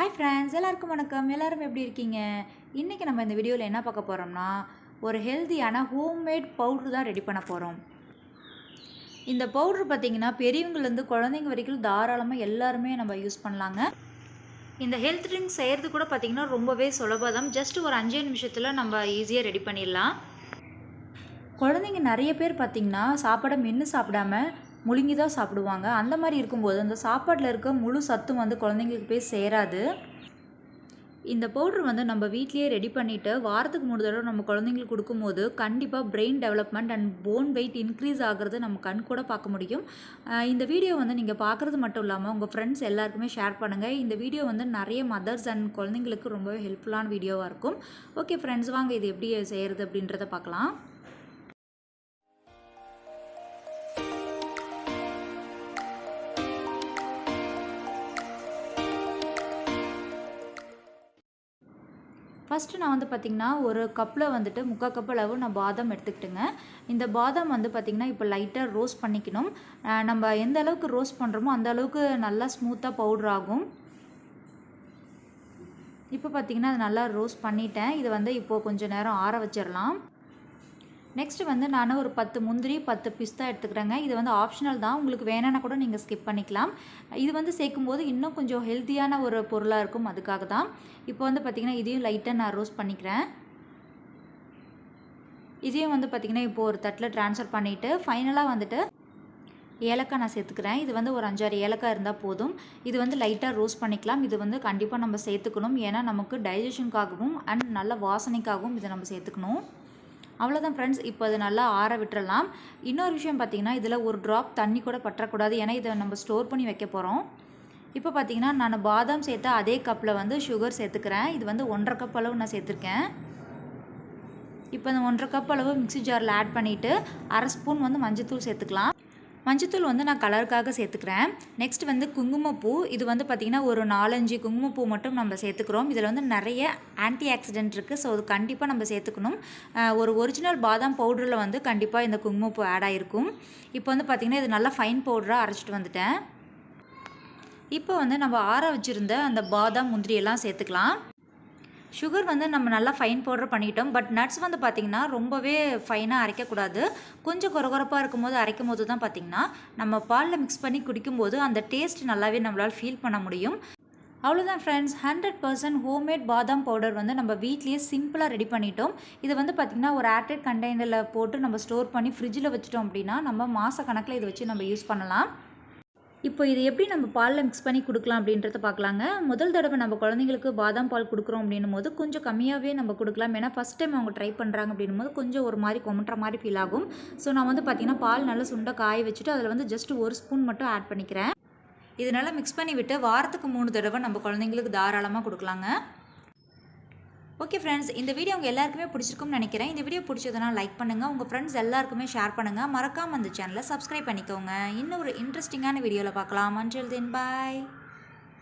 Hi friends, எல்லாருக்கும் வணக்கம். எல்லாரும் எப்படி இருக்கீங்க? இன்றைக்கி நம்ம இந்த வீடியோவில் என்ன பார்க்க போகிறோம்னா, ஒரு ஹெல்த்தியான ஹோம்மேட் பவுட்ரு தான் ரெடி பண்ண போகிறோம். இந்த பவுட்ரு பார்த்திங்கன்னா பெரியவங்கலேருந்து குழந்தைங்க வரைக்கும் தாராளமாக எல்லாருமே நம்ம யூஸ் பண்ணலாங்க. இந்த ஹெல்த் ட்ரிங்க் செய்கிறது கூட பார்த்திங்கன்னா ரொம்பவே சுலபம். ஜஸ்ட் ஒரு 5 நிமிஷத்தில் நம்ம ஈஸியாக ரெடி பண்ணிடலாம். குழந்தைங்க நிறைய பேர் பார்த்திங்கன்னா சாப்பாடை மென்று சாப்பிடாம முழுங்கி தான் சாப்பிடுவாங்க. அந்த மாதிரி இருக்கும்போது அந்த சாப்பாட்டில் இருக்க முழு சத்தும் குழந்தைங்களுக்கு போய் சேராது. இந்த பவுட்ரு நம்ம வீட்லேயே ரெடி பண்ணிவிட்டு வாரத்துக்கு 3 தடவை நம்ம குழந்தைங்களுக்கு கொடுக்கும்போது கண்டிப்பாக brain development and phone weight increase ஆகிறது நம்ம கண் கூட பார்க்க முடியும். இந்த வீடியோ நீங்கள் பார்க்குறது மட்டும் இல்லாமல் உங்கள் ஃப்ரெண்ட்ஸ் எல்லாருக்குமே ஷேர் பண்ணுங்கள். இந்த வீடியோ நிறைய மதர்ஸ் அண்ட் குழந்தைங்களுக்கு ரொம்பவே ஹெல்ப்ஃபுல்லான வீடியோவாக இருக்கும். ஓகே ஃப்ரெண்ட்ஸ், வாங்க இது எப்படி செய்கிறது அப்படின்றத பார்க்கலாம். ஃபஸ்ட்டு நான் பார்த்திங்கன்னா ஒரு கப்பில் 3/4 கப் அளவு நான் பாதாம் எடுத்துக்கிட்டுங்க. இந்த பாதாம் பார்த்திங்கன்னா இப்போ லைட்டாக ரோஸ்ட் பண்ணிக்கணும். நம்ம எந்த அளவுக்கு ரோஸ்ட் பண்ணுறோமோ அந்த அளவுக்கு நல்லா ஸ்மூத்தாக பவுடர் ஆகும். இப்போ பார்த்திங்கன்னா அது நல்லா ரோஸ்ட் பண்ணிட்டேன். இது இப்போது கொஞ்சம் நேரம் ஆற வச்சிடலாம். நெக்ஸ்ட்டு நான் ஒரு 10 முந்திரி 10 பிஸ்தா எடுத்துக்கிறேங்க. இது ஆப்ஷனல் தான், உங்களுக்கு வேணும்னா கூட நீங்கள் ஸ்கிப் பண்ணிக்கலாம். இது சேர்க்கும்போது இன்னும் கொஞ்சம் ஹெல்த்தியான ஒரு பொருளாக இருக்கும், அதுக்காக தான். இப்போ பார்த்திங்கன்னா இதையும் லைட்டாக நான் ரோஸ்ட் பண்ணிக்கிறேன். இதையும் பார்த்திங்கன்னா இப்போது ஒரு தட்டில் ட்ரான்ஸ்ஃபர் பண்ணிவிட்டு ஃபைனலாக ஏலக்காய் நான் சேர்த்துக்கிறேன். இது ஒரு 5-6 ஏலக்காய் இருந்தால் போதும். இது லைட்டாக ரோஸ்ட் பண்ணிக்கலாம். இது கண்டிப்பாக நம்ம சேர்த்துக்கணும். ஏன்னா நமக்கு டைஜஷனுக்காகவும் அண்ட் நல்ல வாசனைக்காகவும் இதை நம்ம சேர்த்துக்கணும். அவ்வளோதான் ஃப்ரெண்ட்ஸ். இப்போ அது நல்லா ஆற விட்டுறலாம். இன்னொரு விஷயம் பார்த்திங்கன்னா இதில் ஒரு ட்ராப் தண்ணி கூட பற்றக்கூடாது. ஏன்னா இதை நம்ம ஸ்டோர் பண்ணி வைக்க போகிறோம். இப்போ பார்த்திங்கன்னா நான் பாதாம் சேர்த்த அதே கப்பில் சுகர் சேர்த்துக்கிறேன். இது 1/2 கப் அளவு நான் சேர்த்துருக்கேன். இப்போ அந்த 1/2 கப் அளவு மிக்ஸி ஜாரில் ஆட் பண்ணிவிட்டு 1/2 ஸ்பூன் மஞ்சத்தூள் சேர்த்துக்கலாம். மஞ்சத்தூள் நான் கலருக்காக சேர்த்துக்கிறேன். நெக்ஸ்ட் குங்குமப்பூ. இது பார்த்திங்கன்னா ஒரு 4-5 குங்குமப்பூ மட்டும் நம்ம சேர்த்துக்கிறோம். இதில் நிறைய ஆன்டி ஆக்சிடென்ட் இருக்குது. ஸோ அது கண்டிப்பாக நம்ம சேர்த்துக்கணும். ஒரு ஒரிஜினல் பாதாம் பவுடரில் கண்டிப்பாக இந்த குங்குமப்பூ ஆட் ஆகிருக்கும். இப்போ பார்த்திங்கன்னா இது நல்லா ஃபைன் பவுடராக அரைச்சிட்டு வந்துட்டேன். இப்போ நம்ம ஆற வச்சுருந்த அந்த பாதாம் முந்திரியெல்லாம் சேர்த்துக்கலாம். சுகர் நம்ம நல்லா ஃபைன் பவுடர் பண்ணிட்டோம். பட் நட்ஸ் பார்த்திங்கன்னா ரொம்பவே ஃபைனாக அரைக்கக்கூடாது. கொஞ்சம் கொரகொரப்பாக இருக்கும்போது அரைக்கும் போது தான் பார்த்திங்கன்னா நம்ம பாலில் மிக்ஸ் பண்ணி குடிக்கும்போது அந்த டேஸ்ட் நல்லாவே நம்மளால் ஃபீல் பண்ண முடியும். அவ்வளோதான் ஃப்ரெண்ட்ஸ், 100% ஹோம்மேட் பாதாம் பவுடர் நம்ம வீட்லேயே சிம்பிளாக ரெடி பண்ணிட்டோம். இது பார்த்திங்கன்னா ஒரு ஏர்டைட் கண்டெய்னரில் போட்டு நம்ம ஸ்டோர் பண்ணி ஃப்ரிட்ஜில் வச்சுட்டோம் அப்படின்னா நம்ம மாத கணக்கில் இதை வச்சு நம்ம யூஸ் பண்ணலாம். இப்போ இது எப்படி நம்ம பாலில் மிக்ஸ் பண்ணி கொடுக்கலாம் அப்படின்றத பார்க்கலாங்க. முதல் தடவை நம்ம குழந்தைங்களுக்கு பாதாம் பால் கொடுக்குறோம் அப்படின்னும் போது கொஞ்சம் கம்மியாகவே நம்ம கொடுக்கலாம். ஏன்னா ஃபஸ்ட் டைம் அவங்க ட்ரை பண்ணுறாங்க அப்படின்னும் போது கொஞ்சம் ஒரு மாதிரி கொமட்டுற மாதிரி ஃபீல் ஆகும். ஸோ நான் பார்த்திங்கன்னா பால் நல்லா சுண்டை காய வச்சுட்டு அதில் ஜஸ்ட் 1 ஸ்பூன் மட்டும் ஆட் பண்ணிக்கிறேன். இது நல்லா மிக்ஸ் பண்ணி விட்டு வாரத்துக்கு 3 தடவை நம்ம குழந்தைங்களுக்கு தாராளமாக கொடுக்கலாங்க. ஓகே ஃப்ரெண்ட்ஸ், இந்த வீடியோ உங்கள் எல்லாருக்குமே பிடிச்சிருக்கும்னு நினைக்கிறேன். இந்த வீடியோ பிடிச்சதுனா லைக் பண்ணுங்கள், உங்கள் ஃப்ரெண்ட்ஸ் எல்லாருக்குமே ஷேர் பண்ணுங்கள். மறக்காமல் அந்த சேனலை சப்ஸ்கிரைப் பண்ணிக்கோங்க. இன்னும் ஒரு இன்ட்ரெஸ்டிங்கான வீடியோவில் பார்க்கலாம். Until then, bye.